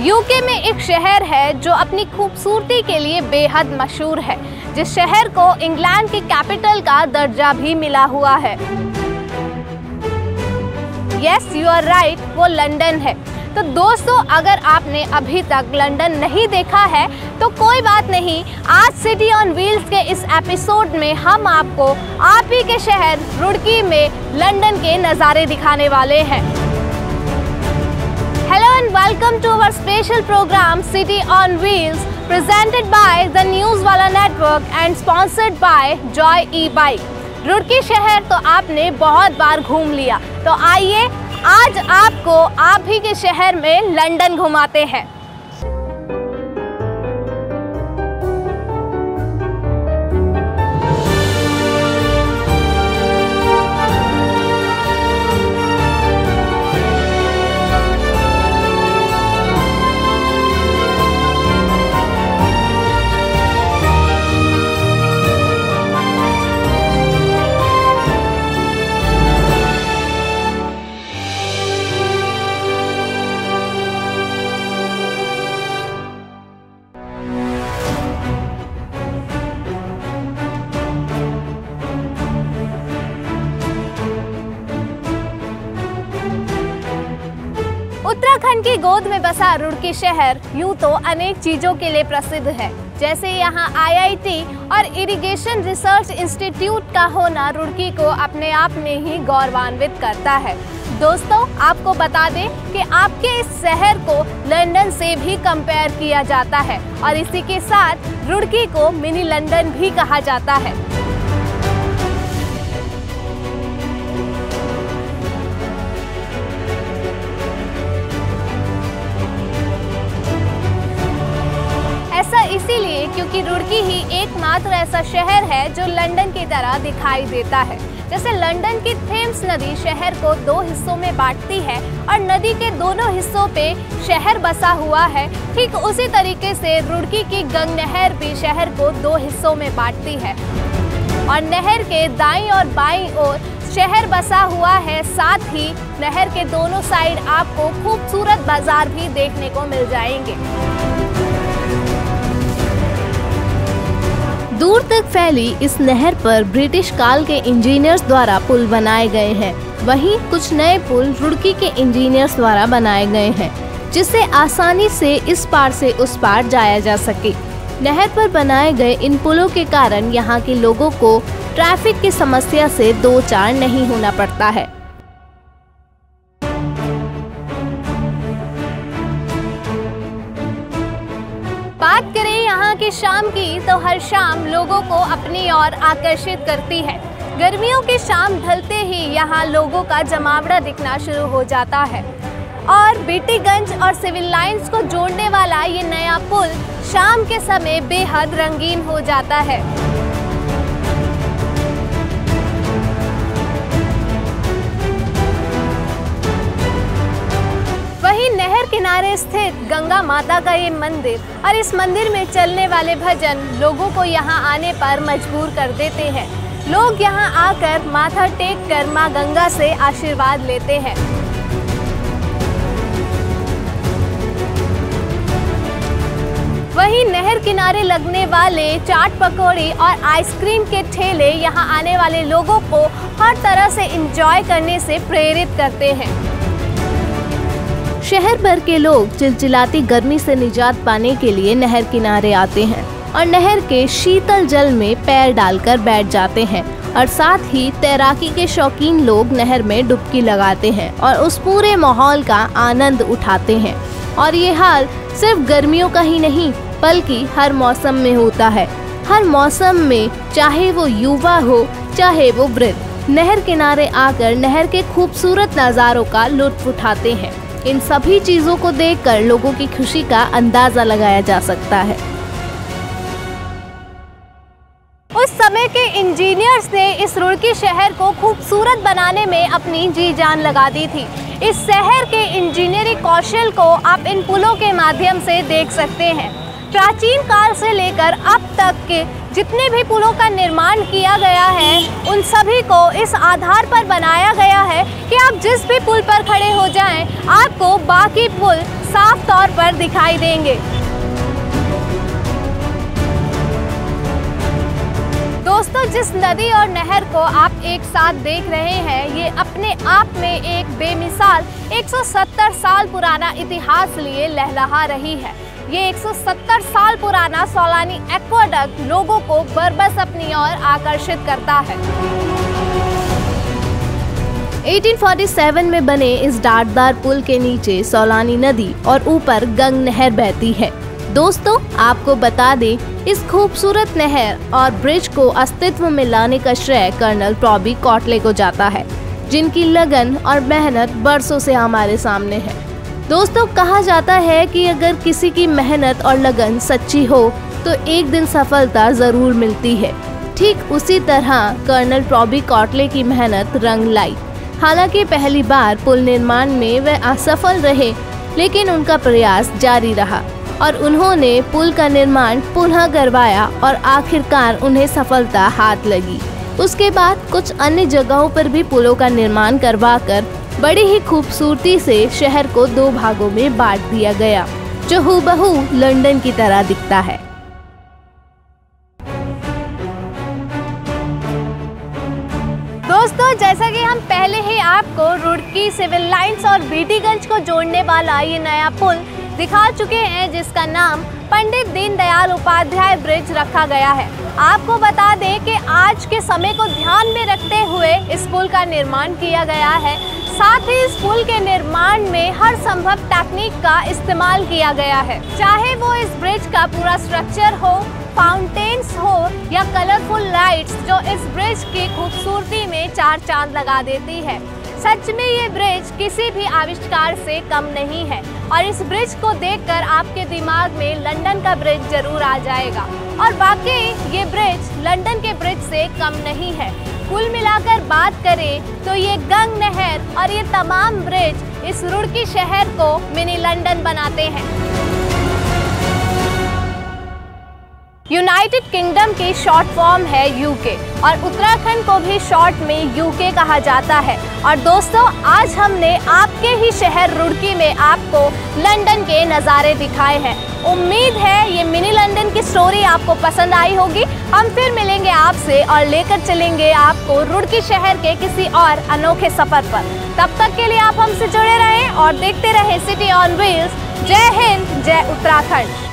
UK में एक शहर है जो अपनी खूबसूरती के लिए बेहद मशहूर है, जिस शहर को इंग्लैंड की कैपिटल का दर्जा भी मिला हुआ है। यस, यू आर राइट, वो लंदन है। तो दोस्तों, अगर आपने अभी तक लंदन नहीं देखा है तो कोई बात नहीं, आज सिटी ऑन व्हील्स के इस एपिसोड में हम आपको आप ही के शहर रुड़की में लंदन के नज़ारे दिखाने वाले हैं। Hello and welcome to our special program City on Wheels, presented by the Newswala Network and sponsored by Joy E-Bike। Roorkee शहर तो आपने बहुत बार घूम लिया, तो आइए आज आपको आप ही के शहर में लंदन घुमाते हैं। उत्तराखंड की गोद में बसा रुड़की शहर यूं तो अनेक चीजों के लिए प्रसिद्ध है, जैसे यहाँ IIT और इरिगेशन रिसर्च इंस्टीट्यूट का होना रुड़की को अपने आप में ही गौरवान्वित करता है। दोस्तों, आपको बता दें कि आपके इस शहर को लंदन से भी कंपेयर किया जाता है और इसी के साथ रुड़की को मिनी लंदन भी कहा जाता है। ऐसा इसीलिए क्योंकि रुड़की ही एकमात्र ऐसा शहर है जो लंदन की तरह दिखाई देता है। जैसे लंदन की थेम्स नदी शहर को दो हिस्सों में बांटती है और नदी के दोनों हिस्सों पे शहर बसा हुआ है, ठीक उसी तरीके से रुड़की की गंग नहर भी शहर को दो हिस्सों में बांटती है और नहर के दाईं और बाईं ओर शहर बसा हुआ है। साथ ही नहर के दोनों साइड आपको खूबसूरत बाजार भी देखने को मिल जाएंगे। दूर तक फैली इस नहर पर ब्रिटिश काल के इंजीनियर्स द्वारा पुल बनाए गए हैं। वहीं कुछ नए पुल रुड़की के इंजीनियर्स द्वारा बनाए गए हैं, जिससे आसानी से इस पार से उस पार जाया जा सके। नहर पर बनाए गए इन पुलों के कारण यहाँ के लोगों को ट्रैफिक की समस्या से दो चार नहीं होना पड़ता है। बात करें यहाँ की शाम की, तो हर शाम लोगों को अपनी ओर आकर्षित करती है। गर्मियों की शाम ढलते ही यहाँ लोगों का जमावड़ा दिखना शुरू हो जाता है और बीटीगंज और सिविल लाइंस को जोड़ने वाला ये नया पुल शाम के समय बेहद रंगीन हो जाता है। वहीं नहर किनारे स्थित गंगा माता का ये मंदिर और इस मंदिर में चलने वाले भजन लोगों को यहाँ आने पर मजबूर कर देते हैं। लोग यहाँ आकर माथा टेक कर माँ गंगा से आशीर्वाद लेते हैं। वहीं नहर किनारे लगने वाले चाट पकौड़ी और आइसक्रीम के ठेले यहाँ आने वाले लोगों को हर तरह से एंजॉय करने से प्रेरित करते हैं। शहर भर के लोग चिलचिलाती गर्मी से निजात पाने के लिए नहर किनारे आते हैं और नहर के शीतल जल में पैर डालकर बैठ जाते हैं और साथ ही तैराकी के शौकीन लोग नहर में डुबकी लगाते हैं और उस पूरे माहौल का आनंद उठाते हैं। और ये हाल सिर्फ गर्मियों का ही नहीं बल्कि हर मौसम में होता है। हर मौसम में, चाहे वो युवा हो चाहे वो वृद्ध, नहर किनारे आकर नहर के खूबसूरत नज़ारों का लुत्फ उठाते हैं। इन सभी चीजों को देखकर लोगों की खुशी का अंदाजा लगाया जा सकता है। उस समय के इंजीनियर्स ने इस रुड़की शहर को खूबसूरत बनाने में अपनी जी जान लगा दी थी। इस शहर के इंजीनियरिंग कौशल को आप इन पुलों के माध्यम से देख सकते हैं। प्राचीन काल से लेकर अब तक के जितने भी पुलों का निर्माण किया गया है उन सभी को इस आधार पर बनाया गया है कि आप जिस भी पुल पर खड़े हो जाएं, आपको बाकी पुल साफ तौर पर दिखाई देंगे। दोस्तों, जिस नदी और नहर को आप एक साथ देख रहे हैं, ये अपने आप में एक बेमिसाल 170 साल पुराना इतिहास लिए लहलहा रही है। ये 170 साल पुराना सोलानी एक्वाडक्ट लोगों को बरबस अपनी ओर आकर्षित करता है। 1847 में बने इस डाटदार पुल के नीचे सोलानी नदी और ऊपर गंग नहर बहती है। दोस्तों, आपको बता दें, इस खूबसूरत नहर और ब्रिज को अस्तित्व में लाने का श्रेय कर्नल टॉबी कॉटले को जाता है, जिनकी लगन और मेहनत बरसों से हमारे सामने है। दोस्तों, कहा जाता है कि अगर किसी की मेहनत और लगन सच्ची हो तो एक दिन सफलता जरूर मिलती है। ठीक उसी तरह कर्नल टॉबी कॉटले की मेहनत रंग लाई। हालांकि पहली बार पुल निर्माण में वे असफल रहे, लेकिन उनका प्रयास जारी रहा और उन्होंने पुल का निर्माण पुनः करवाया और आखिरकार उन्हें सफलता हाथ लगी। उसके बाद कुछ अन्य जगहों पर भी पुलों का निर्माण करवाकर बड़ी ही खूबसूरती से शहर को 2 भागों में बांट दिया गया, जो हूबहू लंदन की तरह दिखता है। दोस्तों, जैसा कि हम पहले ही आपको रुड़की, सिविल लाइंस और बीटीगंज को जोड़ने वाला ये नया पुल दिखा चुके हैं, जिसका नाम पंडित दीनदयाल उपाध्याय ब्रिज रखा गया है। आपको बता दें कि आज के समय को ध्यान में रखते हुए इस पुल का निर्माण किया गया है। साथ ही इस पुल के निर्माण में हर संभव तकनीक का इस्तेमाल किया गया है, चाहे वो इस ब्रिज का पूरा स्ट्रक्चर हो, फाउंटेन्स हो या कलरफुल लाइट्स, जो इस ब्रिज की खूबसूरती में 4 चांद लगा देती है। सच में ये ब्रिज किसी भी आविष्कार से कम नहीं है और इस ब्रिज को देखकर आपके दिमाग में लंदन का ब्रिज जरूर आ जाएगा। और वाकई ये ब्रिज लंदन के ब्रिज से कम नहीं है। कुल मिलाकर बात करें तो ये गंग नहर और ये तमाम ब्रिज इस रुड़की शहर को मिनी लंदन बनाते हैं। यूनाइटेड किंगडम की शॉर्ट फॉर्म है यूके और उत्तराखंड को भी शॉर्ट में यूके कहा जाता है। और दोस्तों, आज हमने आपके ही शहर रुड़की में आपको लंदन के नज़ारे दिखाए हैं। उम्मीद है ये मिनी लंदन की स्टोरी आपको पसंद आई होगी। हम फिर मिलेंगे आपसे और लेकर चलेंगे आपको रुड़की शहर के किसी और अनोखे सफर पर। तब तक के लिए आप हमसे जुड़े रहें और देखते रहें सिटी ऑन व्हील्स। जय हिंद, जय उत्तराखंड।